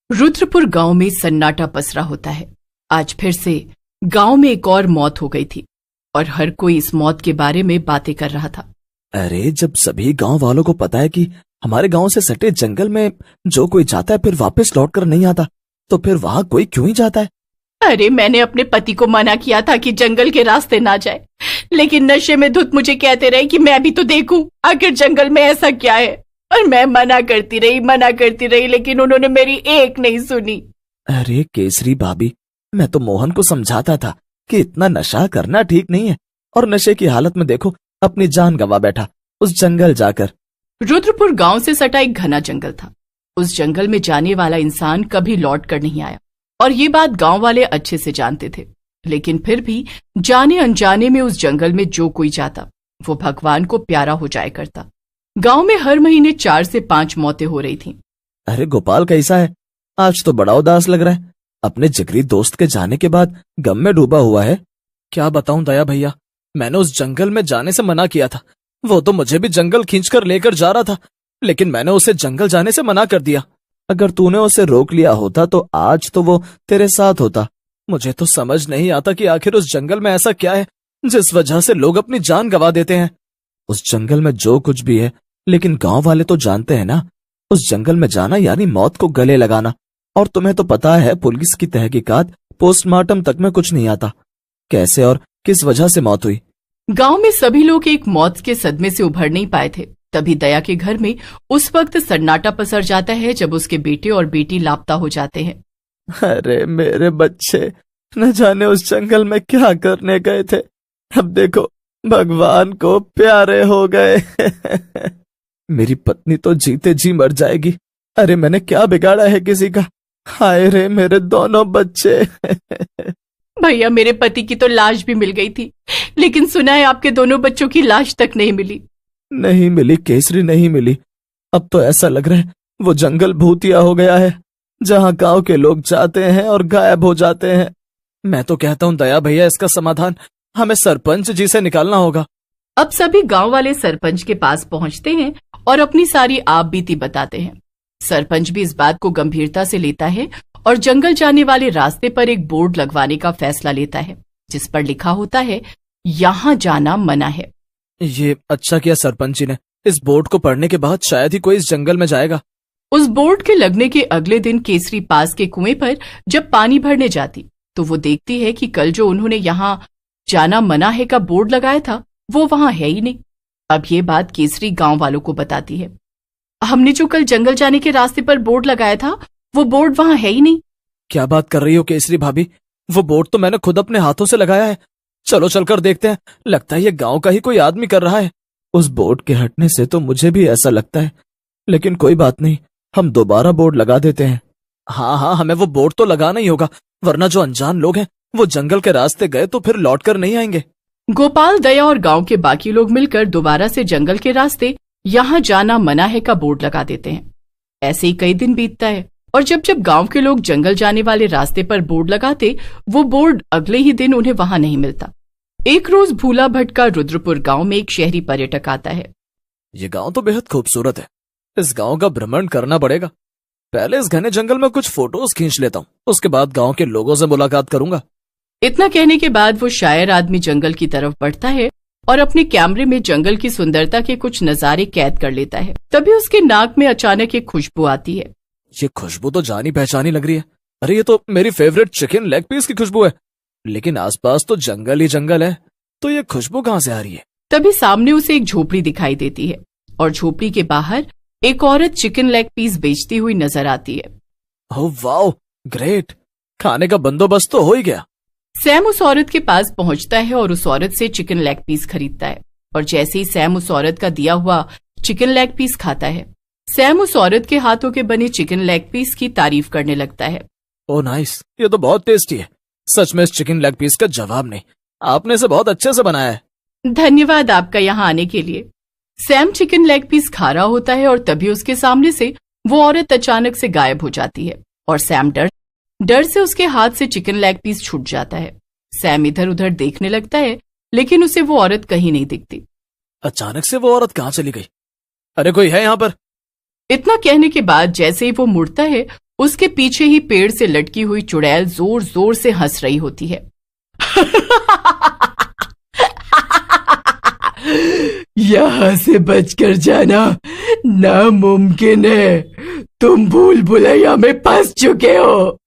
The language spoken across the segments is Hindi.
रुद्रपुर गांव में सन्नाटा पसरा होता है। आज फिर से गांव में एक और मौत हो गई थी और हर कोई इस मौत के बारे में बातें कर रहा था। अरे जब सभी गांव वालों को पता है कि हमारे गांव से सटे जंगल में जो कोई जाता है फिर वापस लौटकर नहीं आता, तो फिर वहां कोई क्यों ही जाता है? अरे मैंने अपने पति को मना किया था कि जंगल के रास्ते ना जाए, लेकिन नशे में धुत मुझे कहते रहे कि मैं भी तो देखूं आखिर जंगल में ऐसा क्या है। और मैं मना करती रही, लेकिन उन्होंने मेरी एक नहीं सुनी। अरे केसरी भाभी, मैं तो मोहन को समझाता था कि इतना नशा करना ठीक नहीं है, और नशे की हालत में देखो अपनी जान गंवा बैठा उस जंगल जाकर। रुद्रपुर गांव से सटा एक घना जंगल था। उस जंगल में जाने वाला इंसान कभी लौट कर नहीं आया, और ये बात गांव वाले अच्छे से जानते थे। लेकिन फिर भी जाने अनजाने में उस जंगल में जो कोई जाता वो भगवान को प्यारा हो जाया करता। गांव में हर महीने 4 से 5 मौतें हो रही थीं। अरे गोपाल कैसा है? आज तो बड़ा उदास लग रहा है। अपने जिगरी दोस्त के जाने के बाद गम में डूबा हुआ है। क्या बताऊं दया भैया, मैंने उस जंगल में जाने से मना किया था। वो तो मुझे भी जंगल खींचकर लेकर जा रहा था, लेकिन मैंने उसे जंगल जाने से मना कर दिया। अगर तूने उसे रोक लिया होता तो आज तो वो तेरे साथ होता। मुझे तो समझ नहीं आता कि आखिर उस जंगल में ऐसा क्या है जिस वजह से लोग अपनी जान गंवा देते हैं। उस जंगल में जो कुछ भी है, लेकिन गांव वाले तो जानते हैं ना, उस जंगल में जाना यानी मौत को गले लगाना। और तुम्हें तो पता है पुलिस की तहकीकात पोस्टमार्टम तक में कुछ नहीं आता, कैसे और किस वजह से मौत हुई। गांव में सभी लोग एक मौत के सदमे से उभर नहीं पाए थे। तभी दया के घर में उस वक्त सन्नाटा पसर जाता है जब उसके बेटे और बेटी लापता हो जाते हैं। अरे मेरे बच्चे न जाने उस जंगल में क्या करने गए थे, अब देखो भगवान को प्यारे हो गए। मेरी पत्नी तो जीते जी मर जाएगी। अरे मैंने क्या बिगाड़ा है किसी का? हाय रे मेरे दोनों बच्चे। भैया मेरे पति की तो लाश भी मिल गई थी, लेकिन सुना है आपके दोनों बच्चों की लाश तक नहीं मिली। नहीं मिली केसरी, नहीं मिली। अब तो ऐसा लग रहा है वो जंगल भूतिया हो गया है, जहां गांव के लोग जाते हैं और गायब हो जाते हैं। मैं तो कहता हूं दया भैया, इसका समाधान हमें सरपंच जी से निकालना होगा। अब सभी गांव वाले सरपंच के पास पहुंचते हैं और अपनी सारी आप बीती बताते हैं। सरपंच भी इस बात को गंभीरता से लेता है और जंगल जाने वाले रास्ते पर एक बोर्ड लगवाने का फैसला लेता है, जिस पर लिखा होता है यहाँ जाना मना है। ये अच्छा किया सरपंच जी ने। इस बोर्ड को पढ़ने के बाद शायद ही कोई इस जंगल में जाएगा। उस बोर्ड के लगने के अगले दिन केसरी पास के कुएं पर जब पानी भरने जाती तो वो देखती है कि कल जो उन्होंने यहाँ जाना मना है का बोर्ड लगाया था वो वहां है ही नहीं। अब ये बात केसरी गांव वालों को बताती है। हमने जो कल जंगल जाने के रास्ते पर बोर्ड लगाया था वो बोर्ड वहां है ही नहीं। क्या बात कर रही हो केसरी भाभी? वो बोर्ड तो मैंने खुद अपने हाथों से लगाया है। चलो चलकर देखते हैं, लगता है ये गांव का ही कोई आदमी कर रहा है। उस बोर्ड के हटने से तो मुझे भी ऐसा लगता है, लेकिन कोई बात नहीं, हम दोबारा बोर्ड लगा देते हैं। हाँ, हमें वो बोर्ड तो लगाना ही होगा, वरना जो अनजान लोग हैं वो जंगल के रास्ते गए तो फिर लौटकर नहीं आएंगे। गोपाल, दया और गांव के बाकी लोग मिलकर दोबारा से जंगल के रास्ते यहाँ जाना मना है का बोर्ड लगा देते हैं। ऐसे ही कई दिन बीतता है और जब जब गांव के लोग जंगल जाने वाले रास्ते पर बोर्ड लगाते वो बोर्ड अगले ही दिन उन्हें वहां नहीं मिलता। एक रोज भूला भटका रुद्रपुर गांव में एक शहरी पर्यटक आता है। ये गांव तो बेहद खूबसूरत है, इस गांव का भ्रमण करना पड़ेगा। पहले इस घने जंगल में कुछ फोटोज खींच लेता हूँ, उसके बाद गांव के लोगों से मुलाकात करूंगा। इतना कहने के बाद वो शायर आदमी जंगल की तरफ बढ़ता है और अपने कैमरे में जंगल की सुंदरता के कुछ नजारे कैद कर लेता है। तभी उसके नाक में अचानक एक खुशबू आती है। ये खुशबू तो जानी पहचानी लग रही है। अरे ये तो मेरी फेवरेट चिकन लेग पीस की खुशबू है, लेकिन आसपास तो जंगल ही जंगल है, तो ये खुशबू कहाँ से आ रही है? तभी सामने उसे एक झोपड़ी दिखाई देती है और झोपड़ी के बाहर एक औरत चिकन लेग पीस बेचती हुई नजर आती है। ओह वाओ, ग्रेट, खाने का बंदोबस्त तो हो ही गया। सैम उस औरत के पास पहुंचता है और उस औरत से चिकन लेग पीस खरीदता है। और जैसे ही सैम उस औरत का दिया हुआ चिकन लेग पीस खाता है, सैम उस औरत के हाथों के बने चिकन लेग पीस की तारीफ करने लगता है। ओह नाइस, ये तो बहुत टेस्टी है। सच में इस चिकन लेग पीस का जवाब नहीं, आपने इसे बहुत अच्छे से बनाया है। धन्यवाद आपका यहाँ आने के लिए। सैम चिकन लेग पीस खा रहा होता है और तभी उसके सामने से वो औरत अचानक से गायब हो जाती है और सैम डर से उसके हाथ से चिकन लेग पीस छूट जाता है। सैम इधर उधर देखने लगता है, लेकिन उसे वो औरत कहीं नहीं दिखती। अचानक से वो औरत कहाँ चली गई? अरे कोई है यहाँ पर? इतना कहने के बाद जैसे ही वो मुड़ता है उसके पीछे ही पेड़ से लटकी हुई चुड़ैल जोर जोर से हंस रही होती है। यहां से बचकर जाना नामुमकिन है, तुम भूल भुलैया में फंस चुके हो।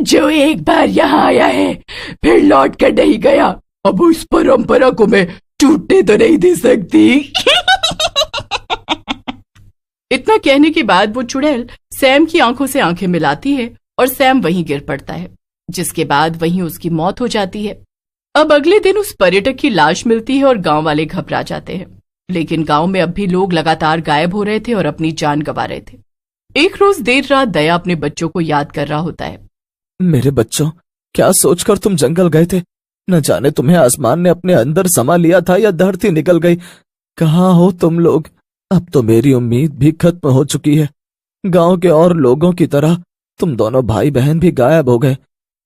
जो एक बार यहाँ आया है फिर लौट कर नहीं गया, अब उस परंपरा को मैं टूटने तो नहीं दे सकती। इतना कहने के बाद वो चुड़ैल सैम की आंखों से आंखें मिलाती है और सैम वहीं गिर पड़ता है, जिसके बाद वहीं उसकी मौत हो जाती है। अब अगले दिन उस पर्यटक की लाश मिलती है और गांव वाले घबरा जाते हैं, लेकिन गांव में अब भी लोग लगातार गायब हो रहे थे और अपनी जान गंवा रहे थे। एक रोज देर रात दया अपने बच्चों को याद कर रहा होता है। मेरे बच्चों, क्या सोचकर तुम जंगल गए थे? न जाने तुम्हें आसमान ने अपने अंदर समा लिया था या धरती निकल गई। कहाँ हो तुम लोग? अब तो मेरी उम्मीद भी खत्म हो चुकी है। गांव के और लोगों की तरह तुम दोनों भाई बहन भी गायब हो गए।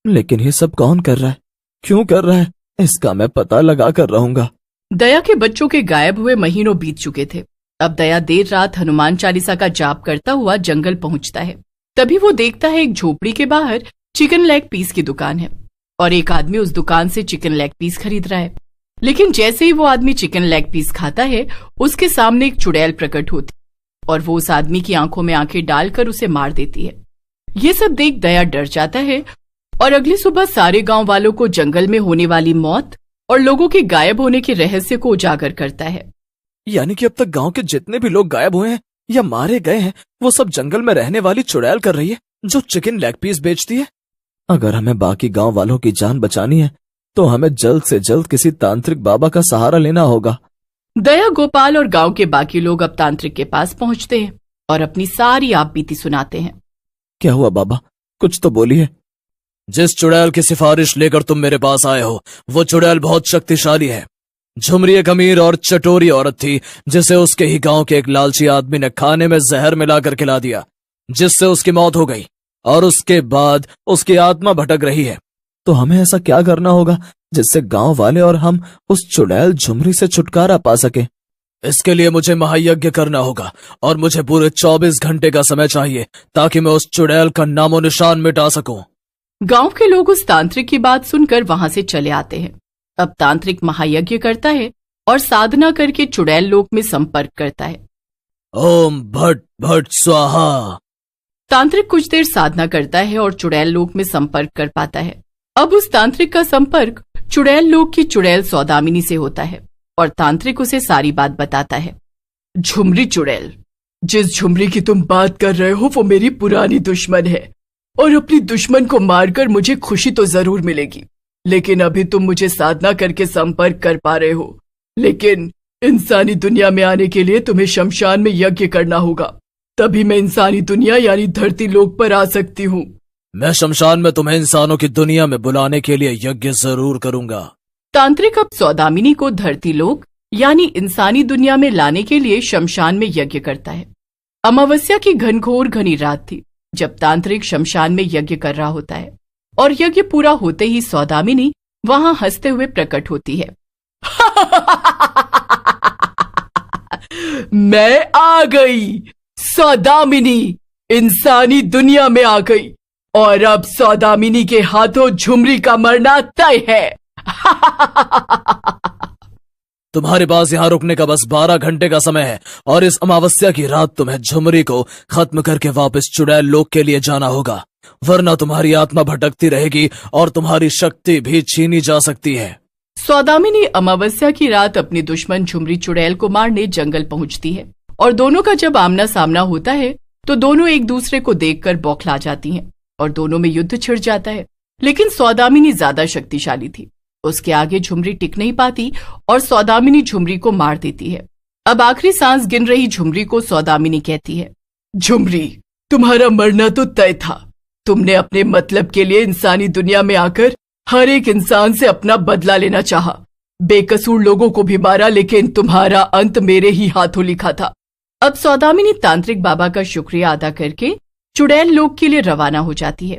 लेकिन ये सब कौन कर रहा है, क्यों कर रहा है, इसका मैं पता लगा कर रहूंगा। दया के बच्चों के गायब हुए महीनों बीत चुके थे। अब दया देर रात हनुमान चालीसा का जाप करता हुआ जंगल पहुंचता है। तभी वो देखता है एक झोपड़ी के बाहर चिकन लेग पीस की दुकान है और एक आदमी उस दुकान से चिकन लेग पीस खरीद रहा है। लेकिन जैसे ही वो आदमी चिकन लेग पीस खाता है, उसके सामने एक चुड़ैल प्रकट होती और वो उस आदमी की आंखों में आंखें डालकर उसे मार देती है। ये सब देख दया डर जाता है और अगली सुबह सारे गांव वालों को जंगल में होने वाली मौत और लोगों के गायब होने के रहस्य को उजागर करता है। यानी कि अब तक गांव के जितने भी लोग गायब हुए हैं या मारे गए हैं, वो सब जंगल में रहने वाली चुड़ैल कर रही है जो चिकन लेग पीस बेचती है। अगर हमें बाकी गांव वालों की जान बचानी है तो हमें जल्द से जल्द किसी तांत्रिक बाबा का सहारा लेना होगा। दया, गोपाल और गांव के बाकी लोग अब तांत्रिक के पास पहुंचते हैं और अपनी सारी आपबीती सुनाते हैं। क्या हुआ बाबा, कुछ तो बोलिए। जिस चुड़ैल की सिफारिश लेकर तुम मेरे पास आए हो, वो चुड़ैल बहुत शक्तिशाली है। झुमरी एक अमीर और चटोरी औरत थी जिसे उसके ही गांव के एक लालची आदमी ने खाने में जहर मिलाकर खिला दिया, जिससे उसकी मौत हो गई और उसके बाद उसकी आत्मा भटक रही है। तो हमें ऐसा क्या करना होगा जिससे गांव वाले और हम उस चुड़ैल झुमरी से छुटकारा पा सके? इसके लिए मुझे महायज्ञ करना होगा और मुझे पूरे 24 घंटे का समय चाहिए ताकि मैं उस चुड़ैल का नामो निशान मिटा सकूं। गांव के लोग उस तांत्रिक की बात सुनकर वहां से चले आते हैं। अब तांत्रिक महायज्ञ करता है और साधना करके चुड़ैल लोक में संपर्क करता है। ओम भट भट स्वाहा। तांत्रिक कुछ देर साधना करता है और चुड़ैल लोक में संपर्क कर पाता है। अब उस तांत्रिक का संपर्क चुड़ैल लोक की चुड़ैल सौदामिनी से होता है और तांत्रिक उसे सारी बात बताता है। झुमरी चुड़ैल, जिस झुमरी की तुम बात कर रहे हो वो मेरी पुरानी दुश्मन है और अपनी दुश्मन को मारकर मुझे खुशी तो जरूर मिलेगी, लेकिन अभी तुम मुझे साधना करके संपर्क कर पा रहे हो, लेकिन इंसानी दुनिया में आने के लिए तुम्हें शमशान में यज्ञ करना होगा, तभी मैं इंसानी दुनिया यानी धरती लोक पर आ सकती हूँ। मैं शमशान में तुम्हें इंसानों की दुनिया में बुलाने के लिए यज्ञ जरूर करूंगा। तांत्रिक अब सौदामिनी को धरती लोक यानी इंसानी दुनिया में लाने के लिए शमशान में यज्ञ करता है। अमावस्या की घनघोर घनी रात थी जब तांत्रिक शमशान में यज्ञ कर रहा होता है और यज्ञ पूरा होते ही सौदामिनी वहां हंसते हुए प्रकट होती है। मैं आ गई, सौदामिनी इंसानी दुनिया में आ गई और अब सौदामिनी के हाथों झुमरी का मरना तय है। तुम्हारे पास यहाँ रुकने का बस 12 घंटे का समय है और इस अमावस्या की रात तुम्हें झुमरी को खत्म करके वापस चुड़ैल लोक के लिए जाना होगा, वरना तुम्हारी आत्मा भटकती रहेगी और तुम्हारी शक्ति भी छीनी जा सकती है। सौदामिनी अमावस्या की रात अपनी दुश्मन झुमरी चुड़ैल को मारने जंगल पहुंचती है और दोनों का जब आमना सामना होता है तो दोनों एक दूसरे को देखकर बौखला जाती हैं और दोनों में युद्ध छिड़ जाता है। लेकिन सौदामिनी ज्यादा शक्तिशाली थी, उसके आगे झुमरी टिक नहीं पाती और सौदामिनी झुमरी को मार देती है। अब आखिरी सांस गिन रही झुमरी को सौदामिनी कहती है, झुमरी तुम्हारा मरना तो तय था, तुमने अपने मतलब के लिए इंसानी दुनिया में आकर हर एक इंसान से अपना बदला लेना चाहा, बेकसूर लोगों को भी मारा, लेकिन तुम्हारा अंत मेरे ही हाथों लिखा था। अब सौदामिनी तांत्रिक बाबा का शुक्रिया अदा करके चुड़ैल लोक के लिए रवाना हो जाती है